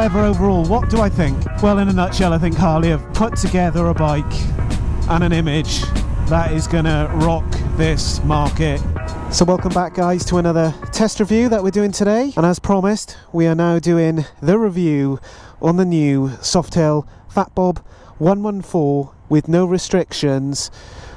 However, overall, what do I think? Well, in a nutshell, I think Harley have put together a bike and an image that is gonna rock this market. So welcome back, guys, to another test review that we're doing today, and as promised, we are now doing the review on the new Softail Fat Bob 114 with no restrictions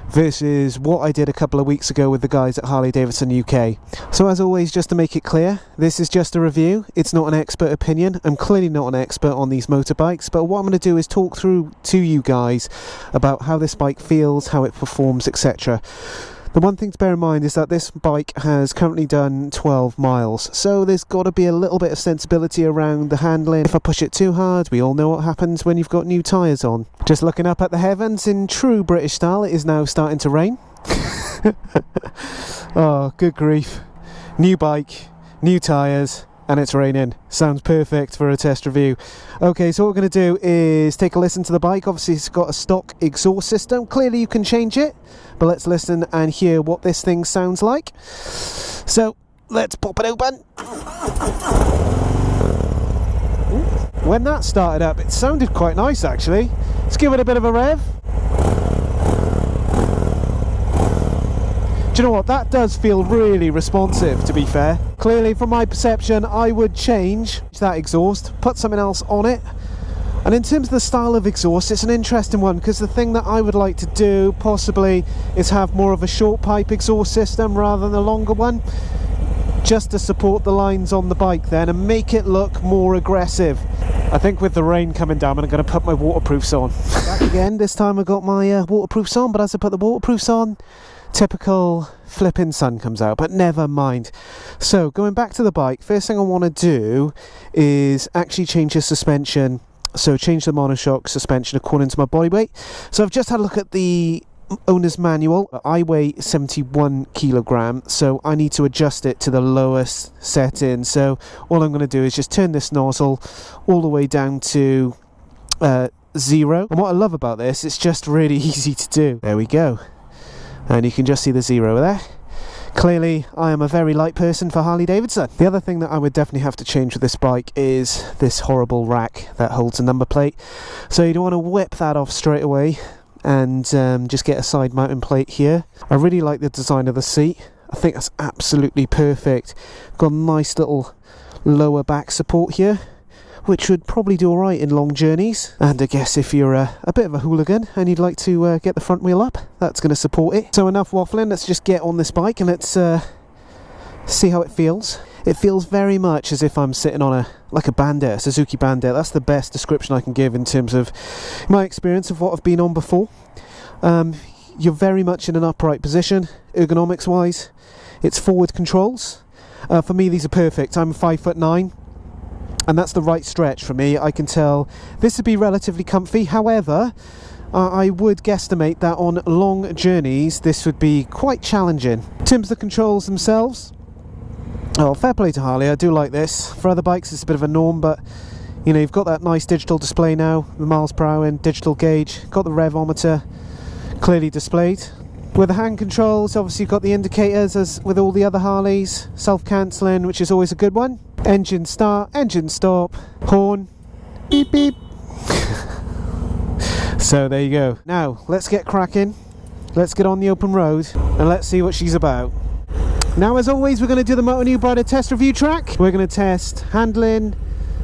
versus what I did a couple of weeks ago with the guys at Harley Davidson UK. So as always, just to make it clear, this is just a review, it's not an expert opinion. I'm clearly not an expert on these motorbikes, but what I'm going to do is talk through to you guys about how this bike feels, how it performs, etc. The one thing to bear in mind is that this bike has currently done 12 miles, so there's got to be a little bit of sensibility around the handling. If I push it too hard, we all know what happens when you've got new tyres on. Just looking up at the heavens in true British style, it is now starting to rain. Oh, good grief. New bike, new tyres, and it's raining. Sounds perfect for a test review. Okay, so what we're going to do is take a listen to the bike. Obviously it's got a stock exhaust system. Clearly you can change it, but let's listen and hear what this thing sounds like. So let's pop it open. When that started up, it sounded quite nice actually. Let's give it a bit of a rev. Do you know what, that does feel really responsive, to be fair. Clearly from my perception I would change that exhaust, put something else on it. And in terms of the style of exhaust, it's an interesting one, because the thing that I would like to do possibly is have more of a short pipe exhaust system rather than a longer one, just to support the lines on the bike then and make it look more aggressive. I think with the rain coming down, I'm going to put my waterproofs on. Back again, this time I got my waterproofs on, but as I put the waterproofs on, typical flipping sun comes out, but never mind. So going back to the bike, first thing I want to do is actually change the suspension. So change the monoshock suspension according to my body weight. So I've just had a look at the owner's manual. I weigh 71 kilograms, so I need to adjust it to the lowest setting. So all I'm going to do is just turn this nozzle all the way down to 0. And what I love about this, it's just really easy to do. There we go. And you can just see the 0 there. Clearly I am a very light person for Harley Davidson. The other thing that I would definitely have to change with this bike is this horrible rack that holds a number plate. So you don't want to whip that off straight away and just get a side mounting plate here. I really like the design of the seat. I think that's absolutely perfect. Got a nice little lower back support here, which would probably do alright in long journeys. And I guess if you're a bit of a hooligan and you'd like to get the front wheel up, that's going to support it. So enough waffling, let's just get on this bike and let's see how it feels. It feels very much as if I'm sitting on a Bandit, a Suzuki Bandit. That's the best description I can give in terms of my experience of what I've been on before. You're very much in an upright position, ergonomics wise. It's forward controls. For me these are perfect. I'm 5'9". And that's the right stretch for me. I can tell this would be relatively comfy. However, I would guesstimate that on long journeys this would be quite challenging. In terms of the controls themselves, oh, fair play to Harley, I do like this. For other bikes it's a bit of a norm, but you know, you've got that nice digital display now, the miles per hour and digital gauge, got the revometer clearly displayed. With the hand controls, obviously you've got the indicators as with all the other Harleys, self-cancelling, which is always a good one. Engine start, engine stop, horn, beep beep. So there you go. Now let's get cracking, let's get on the open road and let's see what she's about. Now as always we're going to do the Motonewbrider test review track. We're going to test handling,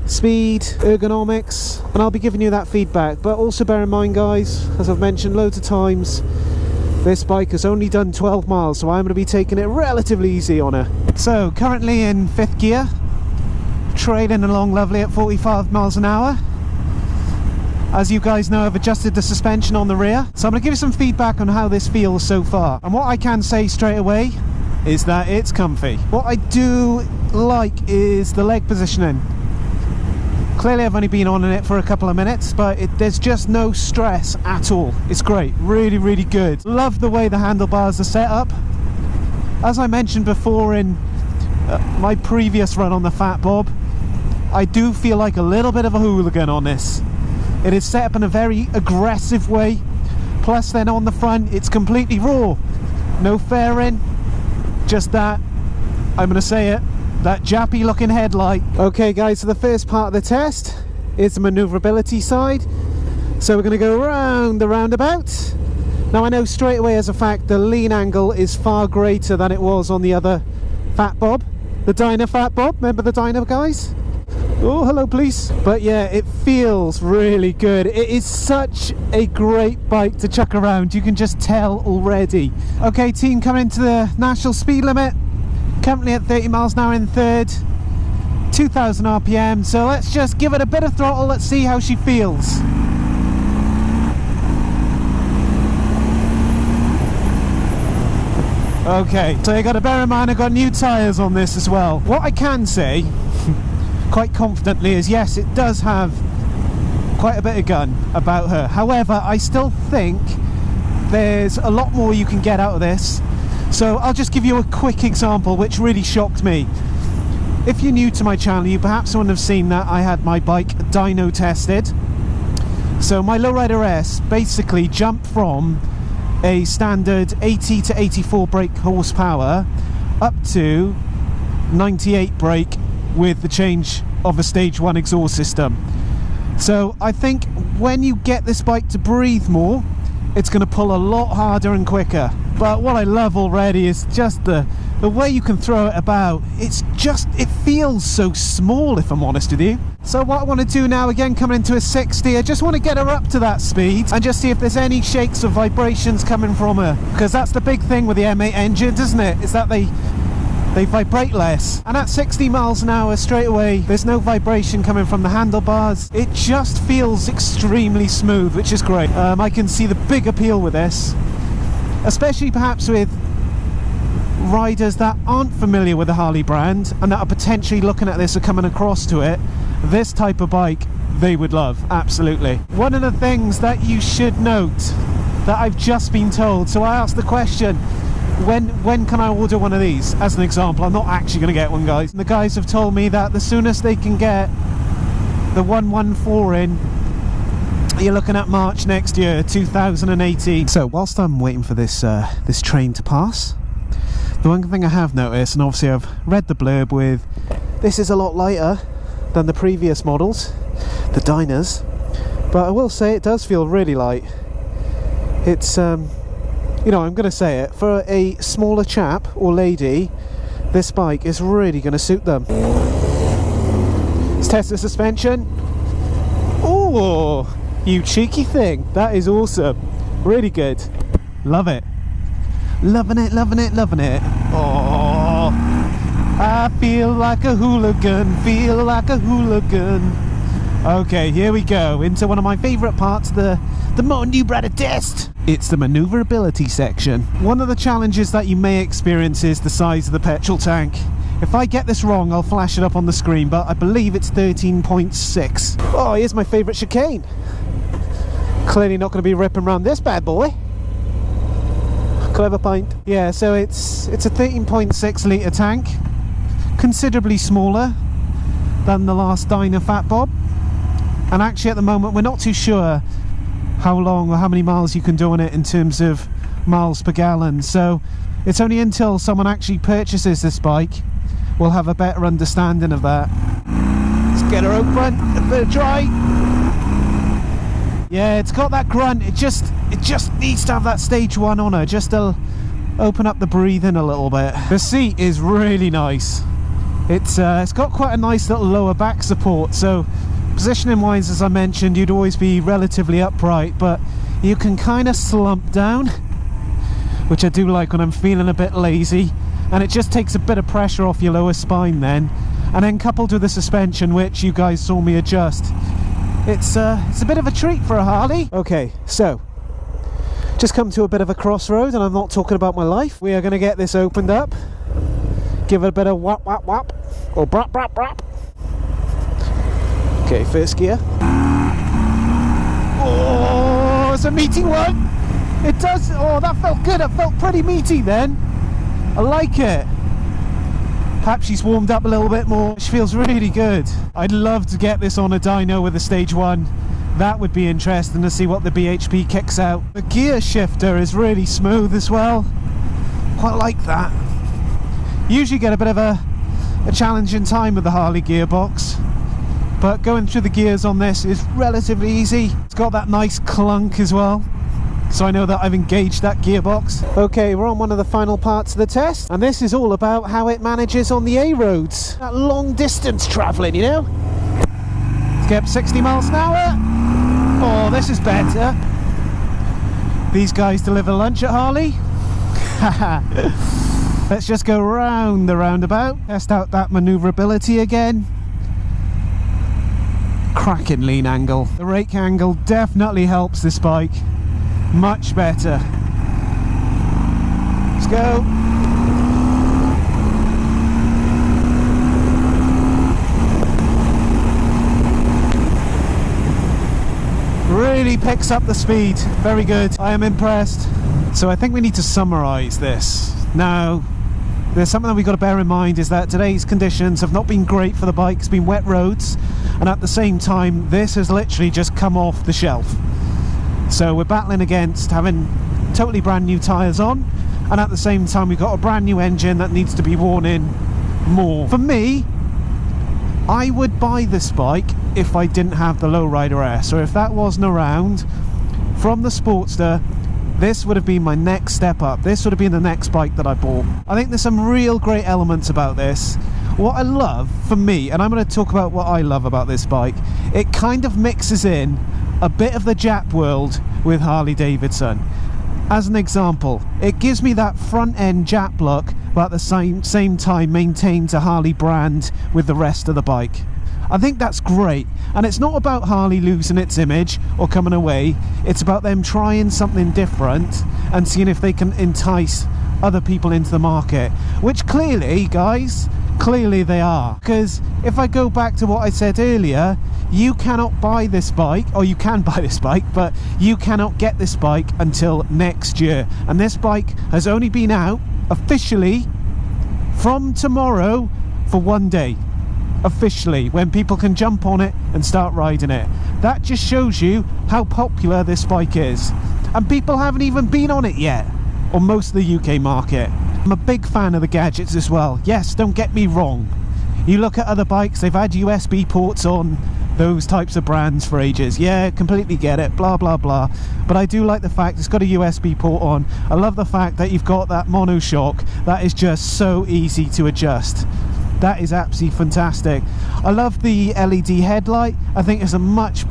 speed, ergonomics, and I'll be giving you that feedback. But also bear in mind guys, as I've mentioned loads of times, this bike has only done 12 miles, so I'm going to be taking it relatively easy on her. So currently in 5th gear, trailing along lovely at 45 miles an hour. As you guys know, I've adjusted the suspension on the rear, so I'm going to give you some feedback on how this feels so far. And what I can say straight away is that it's comfy. What I do like is the leg positioning. Clearly I've only been on in it for a couple of minutes, but there's just no stress at all. It's great, really, really good. Love the way the handlebars are set up. As I mentioned before in my previous run on the Fat Bob, I do feel like a little bit of a hooligan on this. It is set up in a very aggressive way, plus then on the front it's completely raw. No fairing, just that, I'm going to say it, that jappy looking headlight. Okay guys, so the first part of the test is the manoeuvrability side. So we're going to go around the roundabout. Now I know straight away as a fact the lean angle is far greater than it was on the other Fat Bob. The Dyna Fat Bob, remember the Dyna guys? Oh, hello police. But yeah, it feels really good. It is such a great bike to chuck around, you can just tell already. Okay team, coming into the national speed limit, currently at 30 miles an hour in third, 2000 RPM, so let's just give it a bit of throttle, let's see how she feels. Okay, so you got to bear in mind I've got new tyres on this as well. What I can say quite confidently is yes, it does have quite a bit of gun about her. However, I still think there's a lot more you can get out of this. So I'll just give you a quick example which really shocked me. If you're new to my channel, you perhaps wouldn't have seen that I had my bike dyno tested. So my Lowrider S basically jumped from a standard 80 to 84 brake horsepower up to 98 brake with the change of a stage 1 exhaust system. So I think when you get this bike to breathe more, it's going to pull a lot harder and quicker. But what I love already is just the way you can throw it about. It feels so small, if I'm honest with you. So what I want to do now, again coming into a 60, I just want to get her up to that speed and just see if there's any shakes or vibrations coming from her, because that's the big thing with the M8 engines, isn't it? Is that they vibrate less. And at 60 miles an hour straight away, there's no vibration coming from the handlebars. It just feels extremely smooth, which is great. I can see the big appeal with this, especially perhaps with riders that aren't familiar with the Harley brand and that are potentially looking at this or coming across to it. This type of bike they would love, absolutely. One of the things that you should note that I've just been told, so I asked the question, when can I order one of these? As an example, I'm not actually going to get one, guys. And the guys have told me that the soonest they can get the 114 in, you're looking at March next year, 2018. So whilst I'm waiting for this this train to pass, the one thing I have noticed, and obviously I've read the blurb with, this is a lot lighter than the previous models, the Dynas, but I will say it does feel really light. It's you know, I'm going to say it, for a smaller chap or lady, this bike is really going to suit them. Let's test the suspension. Oh, you cheeky thing. That is awesome. Really good. Love it. Loving it, loving it, loving it. Oh, I feel like a hooligan, feel like a hooligan. Okay, here we go, into one of my favourite parts, the Motonewbrider test. It's the manoeuvrability section. One of the challenges that you may experience is the size of the petrol tank. If I get this wrong, I'll flash it up on the screen, but I believe it's 13.6. Oh, here's my favourite chicane. Clearly not going to be ripping around this bad boy. Clever pint. Yeah, so it's a 13.6 litre tank, considerably smaller than the last Dyna Fat Bob. And actually at the moment we're not too sure how long or how many miles you can do on it in terms of miles per gallon, so it's only until someone actually purchases this bike we'll have a better understanding of that. Let's get her open, a bit of dry. Yeah, it's got that grunt, it just needs to have that stage 1 on her, just to open up the breathing a little bit. The seat is really nice. It's got quite a nice little lower back support, so positioning wise, as I mentioned, you'd always be relatively upright, but you can kind of slump down, which I do like when I'm feeling a bit lazy, and it just takes a bit of pressure off your lower spine then, and then coupled with the suspension, which you guys saw me adjust, it's a bit of a treat for a Harley. Okay, so just come to a bit of a crossroad, and I'm not talking about my life. We are going to get this opened up, give it a bit of whap whap whap, or brap brap brap. Okay, first gear. Oh, it's a meaty one. It does. Oh, that felt good. It felt pretty meaty then. I like it. Perhaps she's warmed up a little bit more. She feels really good. I'd love to get this on a dyno with a stage 1. That would be interesting to see what the BHP kicks out. The gear shifter is really smooth as well. Quite like that. Usually get a bit of a challenging time with the Harley gearbox. but going through the gears on this is relatively easy. It's got that nice clunk as well, so I know that I've engaged that gearbox. Okay, we're on one of the final parts of the test, and this is all about how it manages on the A roads. That long distance travelling, you know? Let's get up 60 miles an hour. Oh, this is better. These guys deliver lunch at Harley. Let's just go round the roundabout, test out that manoeuvrability again. Cracking lean angle. The rake angle definitely helps this bike. Much better. Let's go. Really picks up the speed. Very good. I am impressed. So I think we need to summarise this. Now, there's something that we've got to bear in mind, is that today's conditions have not been great for the bike. It's been wet roads, and at the same time this has literally just come off the shelf. So we're battling against having totally brand new tyres on, and at the same time we've got a brand new engine that needs to be worn in more. For me, I would buy this bike if I didn't have the Lowrider S, or if that wasn't around. From the Sportster, this would have been my next step up. This would have been the next bike that I bought. I think there's some real great elements about this. What I love, for me, and I'm going to talk about what I love about this bike, it kind of mixes in a bit of the Jap world with Harley Davidson. As an example, it gives me that front end Jap look, but at the same time maintains a Harley brand with the rest of the bike. I think that's great, and it's not about Harley losing its image or coming away. It's about them trying something different and seeing if they can entice other people into the market, which clearly, guys, clearly they are. Because if I go back to what I said earlier, you cannot buy this bike, or you can buy this bike, but you cannot get this bike until next year. And this bike has only been out officially from tomorrow for 1 day. Officially, when people can jump on it and start riding it. That just shows you how popular this bike is, and people haven't even been on it yet on most of the UK market. I'm a big fan of the gadgets as well. Yes, don't get me wrong, you look at other bikes, they've had USB ports on those types of brands for ages. Yeah, completely get it, blah blah blah, but I do like the fact it's got a USB port on. I love the fact that you've got that mono shock that is just so easy to adjust. That is absolutely fantastic. I love the LED headlight. I think it's a much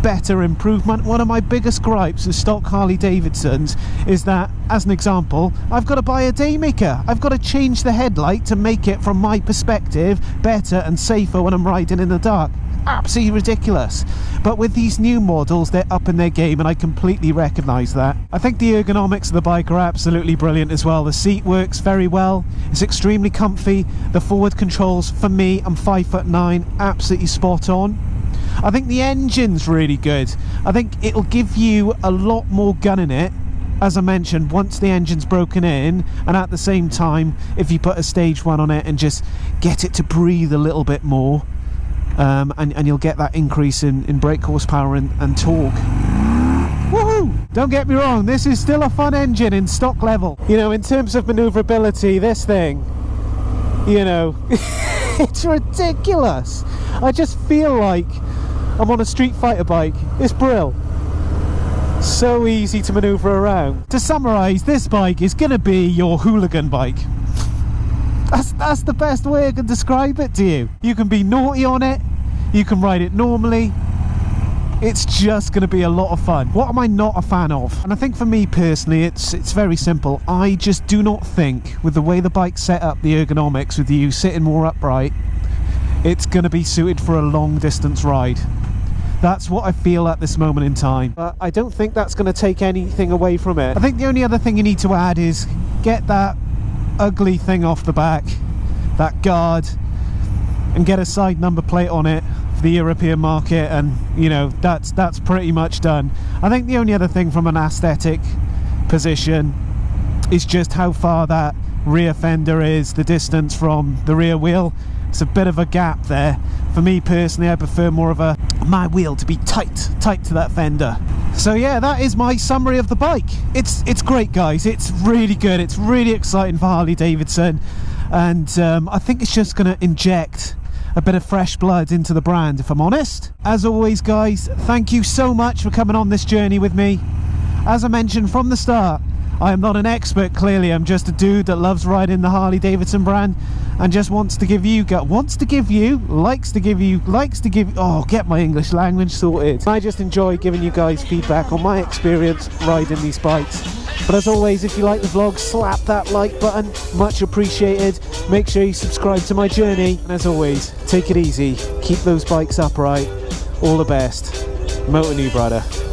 better improvement. One of my biggest gripes with stock Harley Davidsons is that, as an example, I've got to buy a daymaker. I've got to change the headlight to make it, from my perspective, better and safer when I'm riding in the dark. Absolutely ridiculous. But with these new models, they're up in their game, and I completely recognise that. I think the ergonomics of the bike are absolutely brilliant as well. The seat works very well. It's extremely comfy. The forward controls, for me, I'm 5'9", absolutely spot on. I think the engine's really good. I think it'll give you a lot more gun in it, as I mentioned, once the engine's broken in, and at the same time, if you put a stage 1 on it and just get it to breathe a little bit more, and you'll get that increase in brake horsepower and torque. Woohoo! Don't get me wrong, this is still a fun engine in stock level. You know, in terms of manoeuvrability, this thing, you know, it's ridiculous. I just feel like I'm on a Street Fighter bike. It's brill. So easy to manoeuvre around. To summarise, this bike is going to be your hooligan bike. That's the best way I can describe it to you. You can be naughty on it, you can ride it normally. It's just going to be a lot of fun. What am I not a fan of? And I think for me personally, it's very simple. I just do not think, with the way the bike's set up, the ergonomics, with you sitting more upright, it's going to be suited for a long distance ride. That's what I feel at this moment in time. But I don't think that's going to take anything away from it. I think the only other thing you need to add is get that ugly thing off the back, that guard, and get a side number plate on it for the European market, and you know, that's pretty much done. I think the only other thing from an aesthetic position is just how far that rear fender is, the distance from the rear wheel. It's a bit of a gap there. For me personally, I prefer more of my wheel to be tight to that fender. So yeah, that is my summary of the bike. It's great, guys. It's really good. It's really exciting for Harley Davidson, and I think it's just going to inject a bit of fresh blood into the brand, if I'm honest. As always, guys, thank you so much for coming on this journey with me. As I mentioned from the start, I am not an expert, clearly. I'm just a dude that loves riding the Harley Davidson brand and just likes to give you, oh, get my English language sorted. I just enjoy giving you guys feedback on my experience riding these bikes. But as always, if you like the vlog, slap that like button, much appreciated. Make sure you subscribe to my journey. And as always, take it easy, keep those bikes upright. All the best. Motonewbrider.